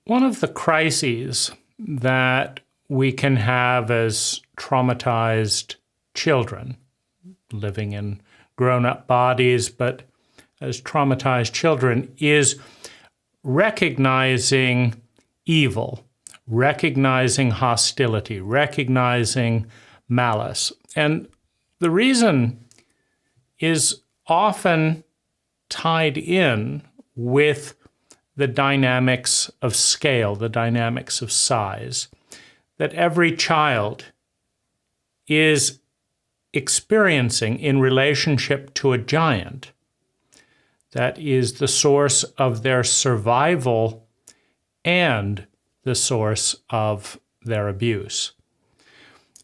One of the crises that we can have as traumatized children, living in grown-up bodies, but as traumatized children, is recognizing evil, recognizing hostility, recognizing malice. And the reason is often tied in with the dynamics of scale, the dynamics of size, that every child is experiencing in relationship to a giant that is the source of their survival and the source of their abuse.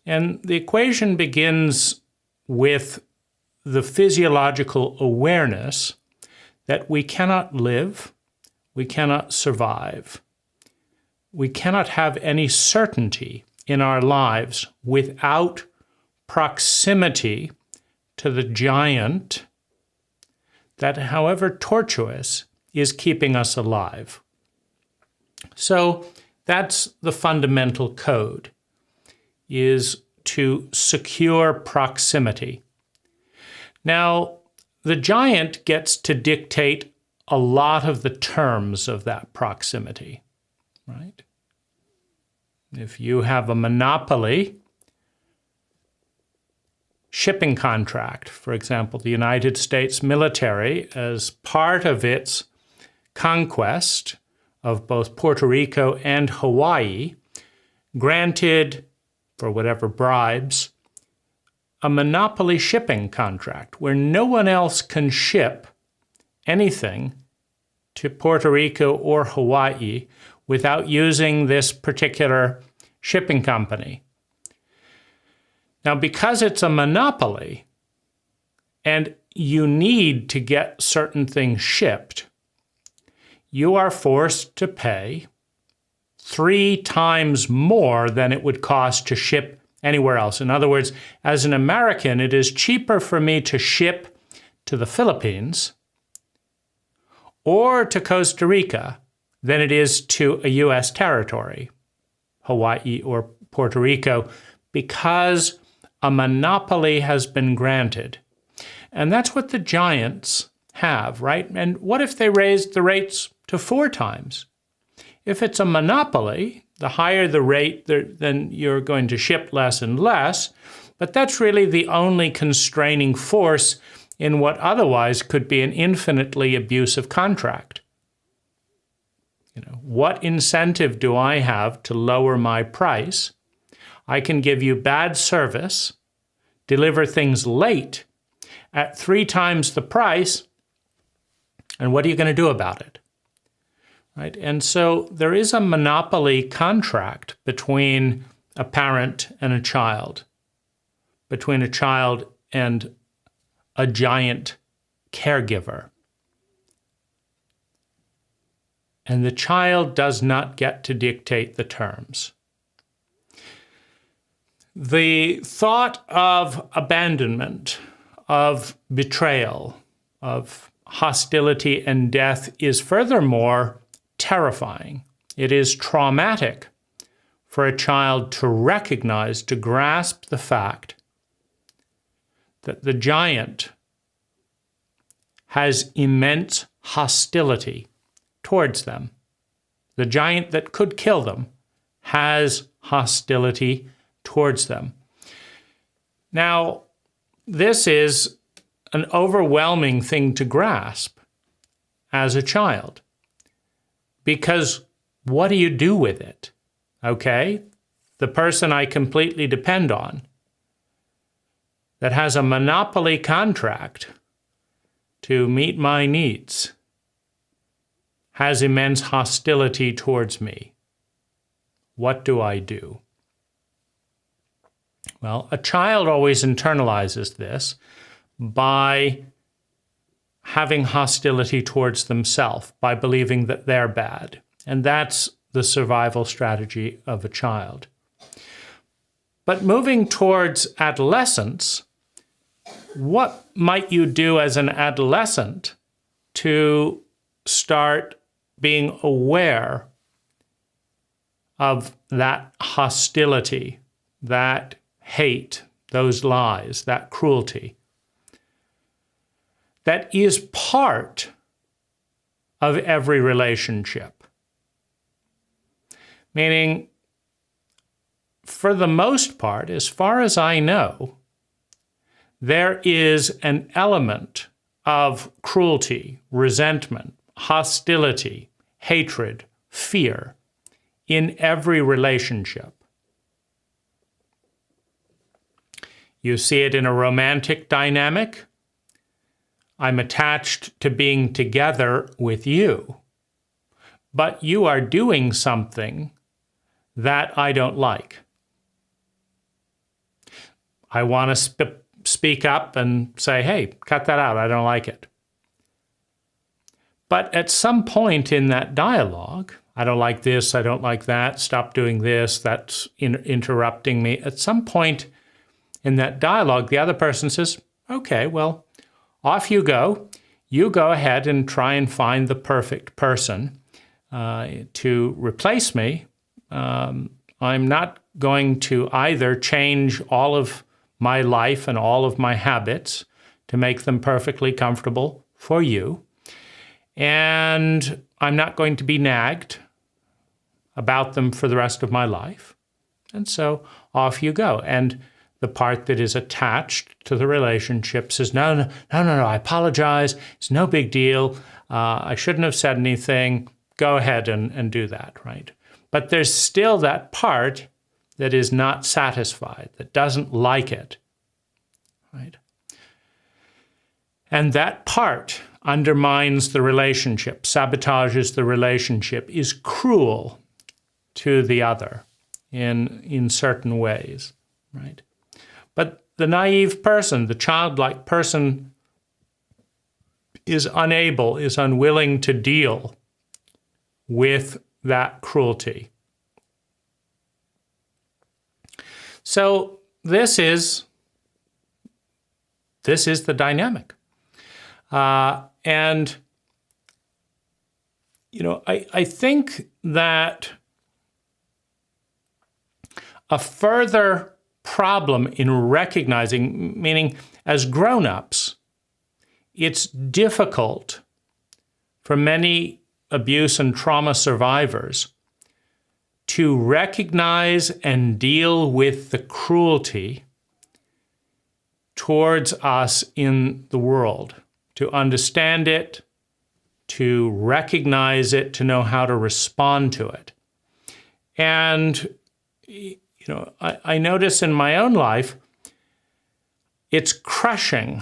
And the equation begins with the physiological awareness that we cannot live, we cannot survive, we cannot have any certainty in our lives without proximity to the giant that, however tortuous, is keeping us alive. So that's the fundamental code, is to secure proximity. Now, the giant gets to dictate a lot of the terms of that proximity, right? If you have a monopoly shipping contract, for example, the United States military, as part of its conquest of both Puerto Rico and Hawaii, granted, for whatever bribes, a monopoly shipping contract where no one else can ship anything to Puerto Rico or Hawaii without using this particular shipping company. Now, because it's a monopoly and you need to get certain things shipped, you are forced to pay 3 times more than it would cost to ship anywhere else. In other words, as an American, it is cheaper for me to ship to the Philippines or to Costa Rica than it is to a U.S. territory, Hawaii or Puerto Rico, because a monopoly has been granted. And that's what the giants have, right? And what if they raised the rates to 4 times? If it's a monopoly, the higher the rate, then you're going to ship less and less. But that's really the only constraining force in what otherwise could be an infinitely abusive contract. What incentive do I have to lower my price? I can give you bad service, deliver things late at 3 times the price, and what are you going to do about it? Right? And so there is a monopoly contract between a parent and a child, between a child and a giant caregiver. And the child does not get to dictate the terms. The thought of abandonment, of betrayal, of hostility and death is furthermore terrifying. It is traumatic for a child to recognize, to grasp the fact that the giant has immense hostility towards them. The giant that could kill them has hostility towards them. Now, this is an overwhelming thing to grasp as a child, because what do you do with it? Okay? The person I completely depend on that has a monopoly contract to meet my needs has immense hostility towards me. What do I do? Well, a child always internalizes this by having hostility towards themselves, by believing that they're bad. And that's the survival strategy of a child. But moving towards adolescence, what might you do as an adolescent to start being aware of that hostility, that hate, those lies, that cruelty, that is part of every relationship. Meaning, for the most part, as far as I know, there is an element of cruelty, resentment, hostility, hatred, fear in every relationship. You see it in a romantic dynamic. I'm attached to being together with you, but you are doing something that I don't like. I want to speak up and say, hey, cut that out, I don't like it. But at some point in that dialogue, I don't like this, I don't like that, stop doing this, that's interrupting me. At some point in that dialogue, the other person says, okay, well, off you go. You go ahead and try and find the perfect person to replace me. I'm not going to either change all of my life and all of my habits to make them perfectly comfortable for you. And I'm not going to be nagged about them for the rest of my life. And so off you go. And the part that is attached to the relationship says, no, I apologize. It's no big deal. I shouldn't have said anything. Go ahead and do that, right? But there's still that part that is not satisfied, that doesn't like it, right? And that part undermines the relationship, sabotages the relationship, is cruel to the other in certain ways, right? But the naive person, the childlike person, is unable, is unwilling to deal with that cruelty. So this is the dynamic. And, you know, I think that a further problem in recognizing, meaning as grown-ups, it's difficult for many abuse and trauma survivors to recognize and deal with the cruelty towards us in the world, to understand it, to recognize it, to know how to respond to it. And, you know, I notice in my own life, it's crushing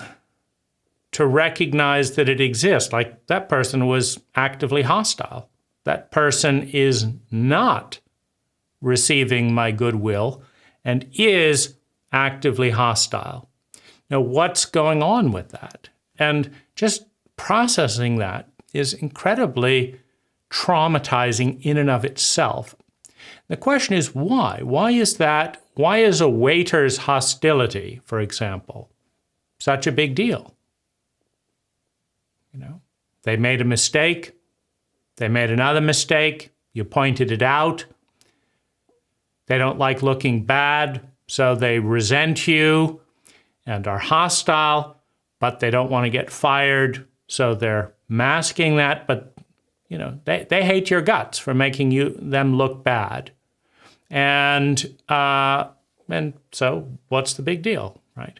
to recognize that it exists. Like, that person was actively hostile. That person is not receiving my goodwill and is actively hostile. Now, what's going on with that? And just processing that is incredibly traumatizing in and of itself. The question is why? Why is that? Why is a waiter's hostility, for example, such a big deal? You know, they made a mistake. They made another mistake. You pointed it out. They don't like looking bad, so they resent you and are hostile, but they don't want to get fired, so they're masking that. But, you know, they hate your guts for making them look bad. And so what's the big deal, right?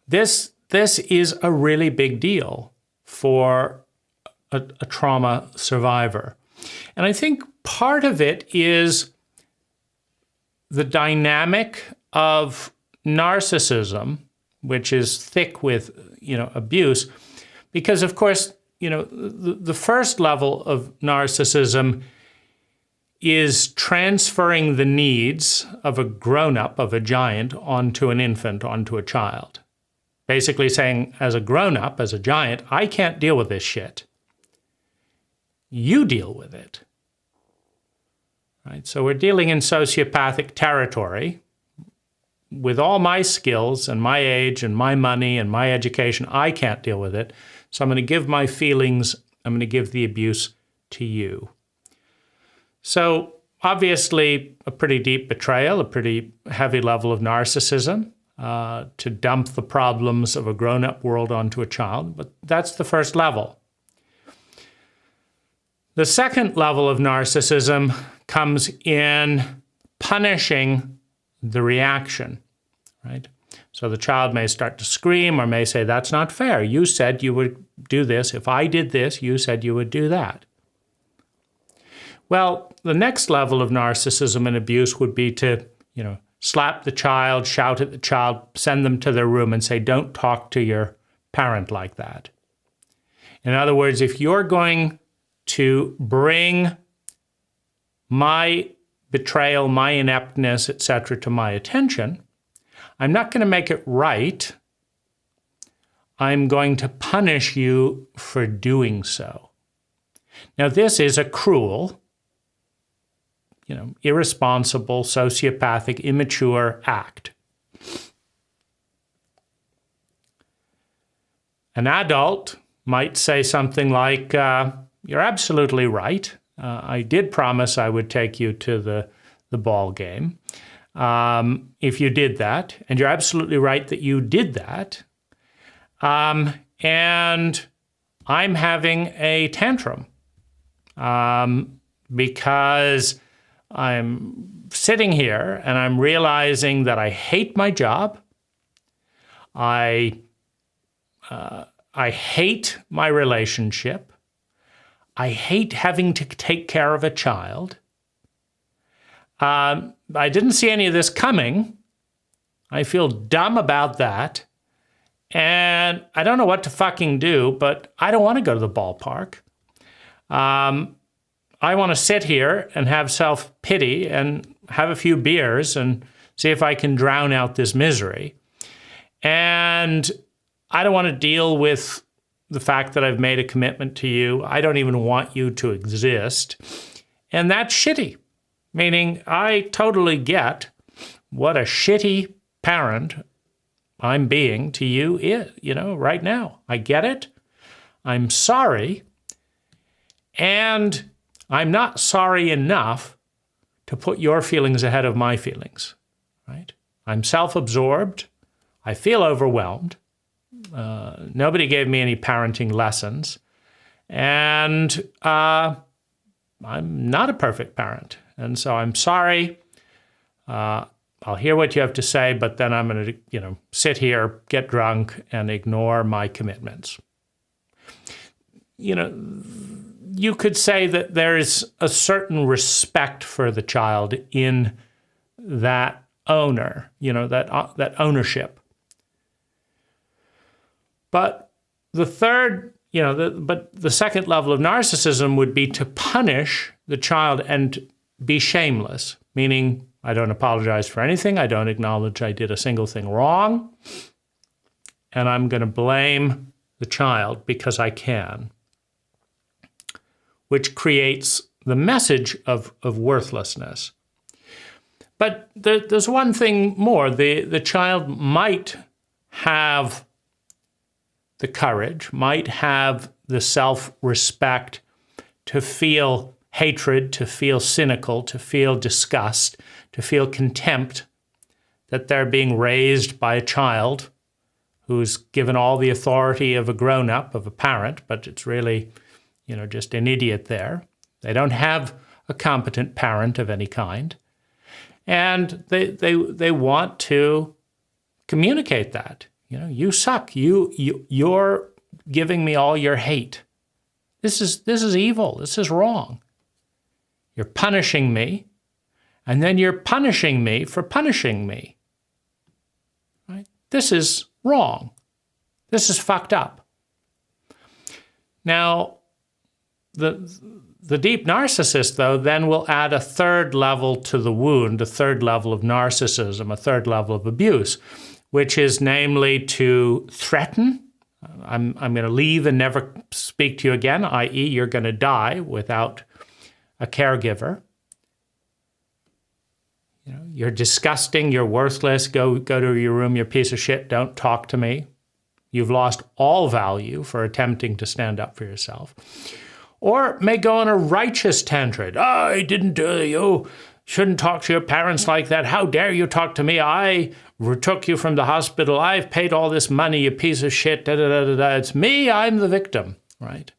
This is a really big deal for a trauma survivor. And I think part of it is the dynamic of narcissism, which is thick with, you know, abuse, because of course, you know, the first level of narcissism is transferring the needs of a grown-up, of a giant, onto an infant, onto a child. Basically saying, as a grown-up, as a giant, I can't deal with this shit. You deal with it. Right? So we're dealing in sociopathic territory. With all my skills and my age and my money and my education, I can't deal with it. So I'm going to give my feelings, I'm going to give the abuse to you. So obviously a pretty deep betrayal, a pretty heavy level of narcissism to dump the problems of a grown-up world onto a child, but that's the first level. The second level of narcissism comes in punishing the reaction, right? So the child may start to scream or may say, that's not fair. You said you would do this. If I did this, you said you would do that. Well, the next level of narcissism and abuse would be to, slap the child, shout at the child, send them to their room and say, don't talk to your parent like that. In other words, if you're going to bring my betrayal, my ineptness, etc., to my attention, I'm not going to make it right. I'm going to punish you for doing so. Now, this is a cruel, irresponsible, sociopathic, immature act. An adult might say something like, you're absolutely right. I did promise I would take you to the ball game. If you did that, and you're absolutely right that you did that, and I'm having a tantrum because I'm sitting here and I'm realizing that I hate my job. I hate my relationship. I hate having to take care of a child. I didn't see any of this coming. I feel dumb about that. And I don't know what to fucking do, but I don't want to go to the ballpark. I want to sit here and have self-pity and have a few beers and see if I can drown out this misery. And I don't want to deal with the fact that I've made a commitment to you. I don't even want you to exist. And that's shitty. Meaning I totally get what a shitty parent I'm being to you is, right now. I get it. I'm sorry. And I'm not sorry enough to put your feelings ahead of my feelings, right? I'm self-absorbed. I feel overwhelmed. Nobody gave me any parenting lessons. And I'm not a perfect parent. And so I'm sorry. I'll hear what you have to say, but then I'm going to, sit here, get drunk, and ignore my commitments. You could say that there's a certain respect for the child in that owner, that ownership. But the third, the second level of narcissism would be to punish the child and be shameless, meaning I don't apologize for anything. I don't acknowledge I did a single thing wrong. And I'm going to blame the child because I can, which creates the message of worthlessness. But there's one thing more. The child might have the courage, might have the self-respect to feel hatred, to feel cynical, to feel disgust, to feel contempt that they're being raised by a child who's given all the authority of a grown-up, of a parent, but it's really, just an idiot there. They don't have a competent parent of any kind. And they want to communicate that. You suck. You're giving me all your hate. This is evil. This is wrong. You're punishing me, and then you're punishing me for punishing me. Right? This is wrong. This is fucked up. Now, the deep narcissist, though, then will add a third level to the wound, a third level of narcissism, a third level of abuse, which is namely to threaten. I'm going to leave and never speak to you again, i.e. you're going to die without a caregiver. You're disgusting, you're worthless, go to your room, you're a piece of shit, don't talk to me. You've lost all value for attempting to stand up for yourself. Or may go on a righteous tantrum. I didn't do you. Shouldn't talk to your parents like that. How dare you talk to me? I took you from the hospital. I've paid all this money, you piece of shit. Da, da, da, da, da. It's me. I'm the victim, right?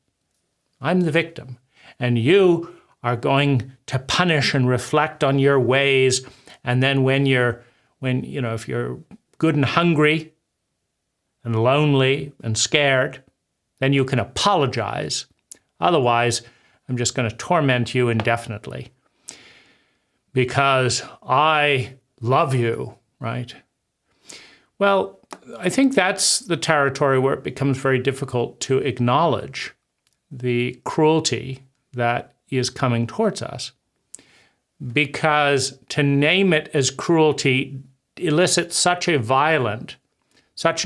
I'm the victim. And you are going to punish and reflect on your ways. And then if you're good and hungry and lonely and scared, then you can apologize. Otherwise, I'm just going to torment you indefinitely because I love you, right? Well, I think that's the territory where it becomes very difficult to acknowledge the cruelty that is coming towards us, because to name it as cruelty elicits such an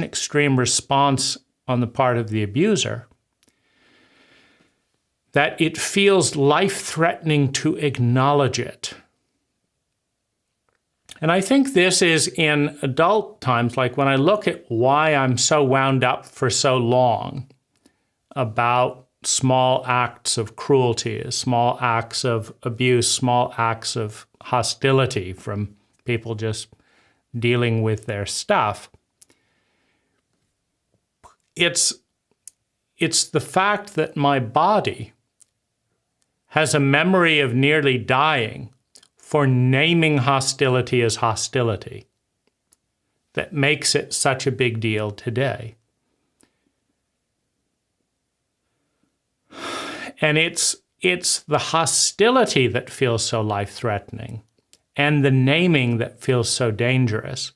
extreme response on the part of the abuser that it feels life-threatening to acknowledge it. And I think this is in adult times, like when I look at why I'm so wound up for so long about small acts of cruelty, small acts of abuse, small acts of hostility from people just dealing with their stuff. It's the fact that my body has a memory of nearly dying for naming hostility as hostility that makes it such a big deal today. And it's the hostility that feels so life-threatening and the naming that feels so dangerous.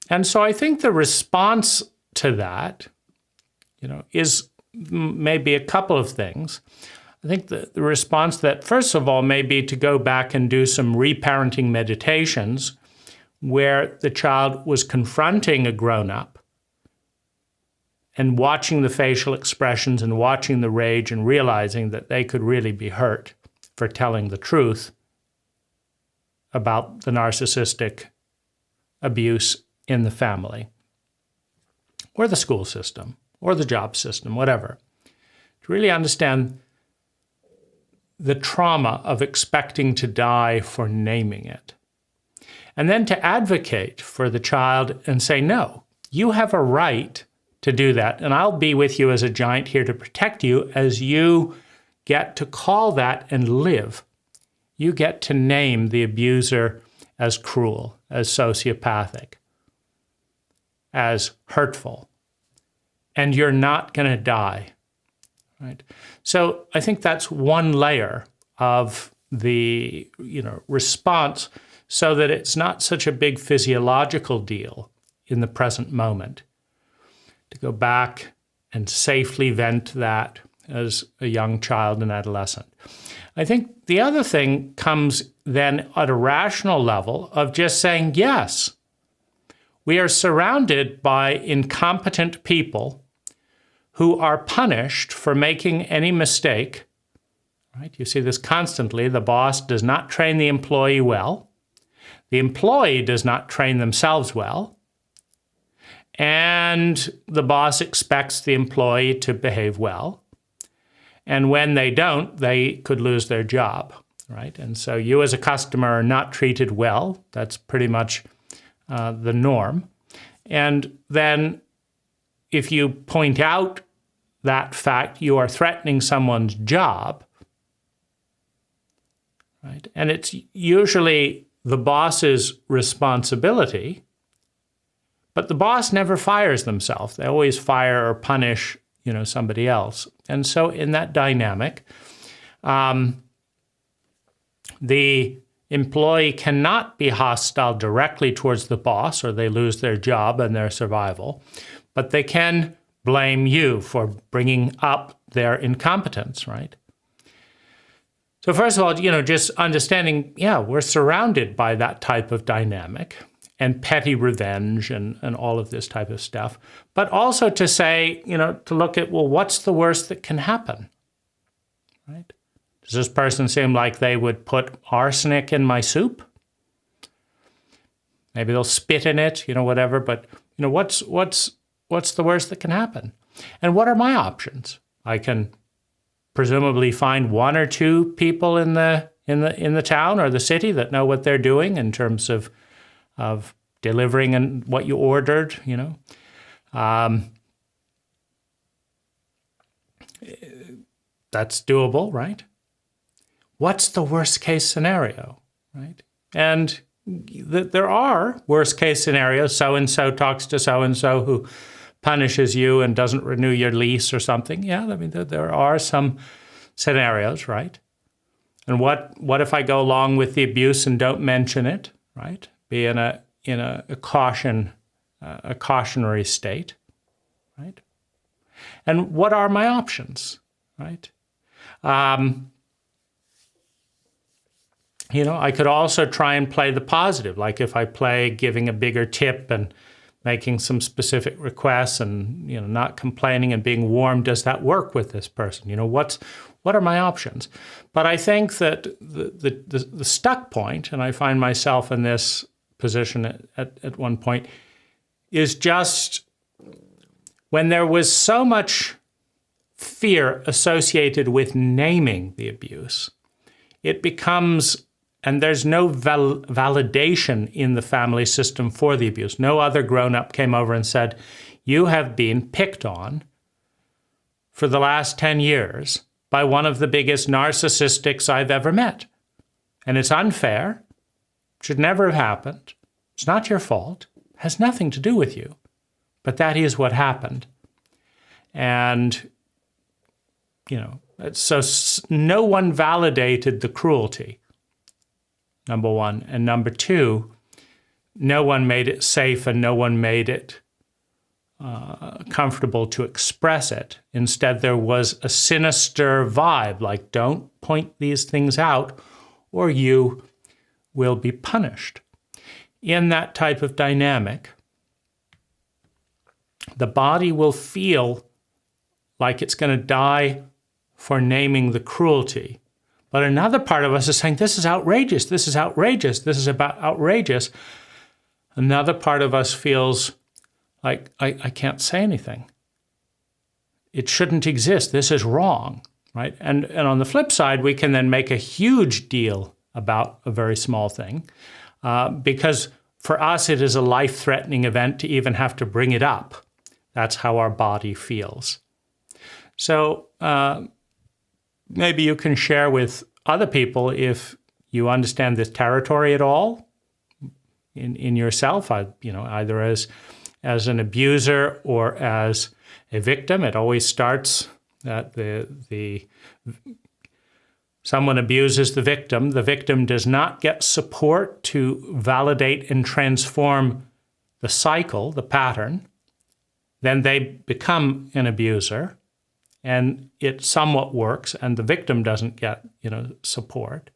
And so I think the response to that, is maybe a couple of things. I think the response that, first of all, may be to go back and do some reparenting meditations where the child was confronting a grown-up and watching the facial expressions and watching the rage and realizing that they could really be hurt for telling the truth about the narcissistic abuse in the family or the school system or the job system, whatever. To really understand the trauma of expecting to die for naming it. And then to advocate for the child and say, no, you have a right to do that, and I'll be with you as a giant here to protect you as you get to call that and live. You get to name the abuser as cruel, as sociopathic, as hurtful, and you're not going to die, right? So I think that's one layer of the response, so that it's not such a big physiological deal in the present moment. To go back and safely vent that as a young child and adolescent. I think the other thing comes then at a rational level of just saying, yes, we are surrounded by incompetent people who are punished for making any mistake. Right? You see this constantly. The boss does not train the employee well. The employee does not train themselves well. And the boss expects the employee to behave well. And when they don't, they could lose their job, right? And so you as a customer are not treated well. That's pretty much the norm. And then if you point out that fact, you are threatening someone's job, right? And it's usually the boss's responsibility. But the boss never fires themselves. They always fire or punish, somebody else. And so in that dynamic, the employee cannot be hostile directly towards the boss, or they lose their job and their survival, but they can blame you for bringing up their incompetence, right? So first of all, just understanding, we're surrounded by that type of dynamic and petty revenge and all of this type of stuff. But also to say, to look at, well, what's the worst that can happen, right? Does this person seem like they would put arsenic in my soup? Maybe they'll spit in it, whatever. But, what's the worst that can happen? And what are my options? I can presumably find one or two people in the town or the city that know what they're doing in terms of delivering and what you ordered, you know. That's doable, right? What's the worst case scenario, right? And there are worst case scenarios. So-and-so talks to so-and-so who punishes you and doesn't renew your lease or something. Yeah, I mean, there are some scenarios, right? And what if I go along with the abuse and don't mention it, right? Be in a cautionary state, right? And what are my options, right? You know, I could also try and play the positive, like if I play giving a bigger tip and making some specific requests and, you know, not complaining and being warm, does that work with this person? You know, what are my options? But I think that the stuck point, and I find myself in this position at one point, is just when there was so much fear associated with naming the abuse, it becomes, and there's no validation in the family system for the abuse. No other grown-up came over and said, you have been picked on for the last 10 years by one of the biggest narcissistics I've ever met. And it's unfair, should never have happened. It's not your fault, has nothing to do with you. But that is what happened. And, you know, so no one validated the cruelty, number one. And number two, no one made it safe and no one made it comfortable to express it. Instead, there was a sinister vibe, like, don't point these things out or you will be punished. In that type of dynamic, the body will feel like it's going to die for naming the cruelty. But another part of us is saying, this is outrageous, this is outrageous, this is about outrageous. Another part of us feels like, I can't say anything. It shouldn't exist, this is wrong, right? And on the flip side, we can then make a huge deal about a very small thing, because for us, it is a life-threatening event to even have to bring it up. That's how our body feels. So maybe you can share with other people if you understand this territory at all in yourself, you know, either as an abuser or as a victim. It always starts that someone abuses the victim does not get support to validate and transform the cycle, the pattern. Then they become an abuser, and it somewhat works, and the victim doesn't get, you know, support.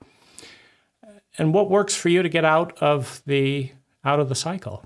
And what works for you to get out of the cycle?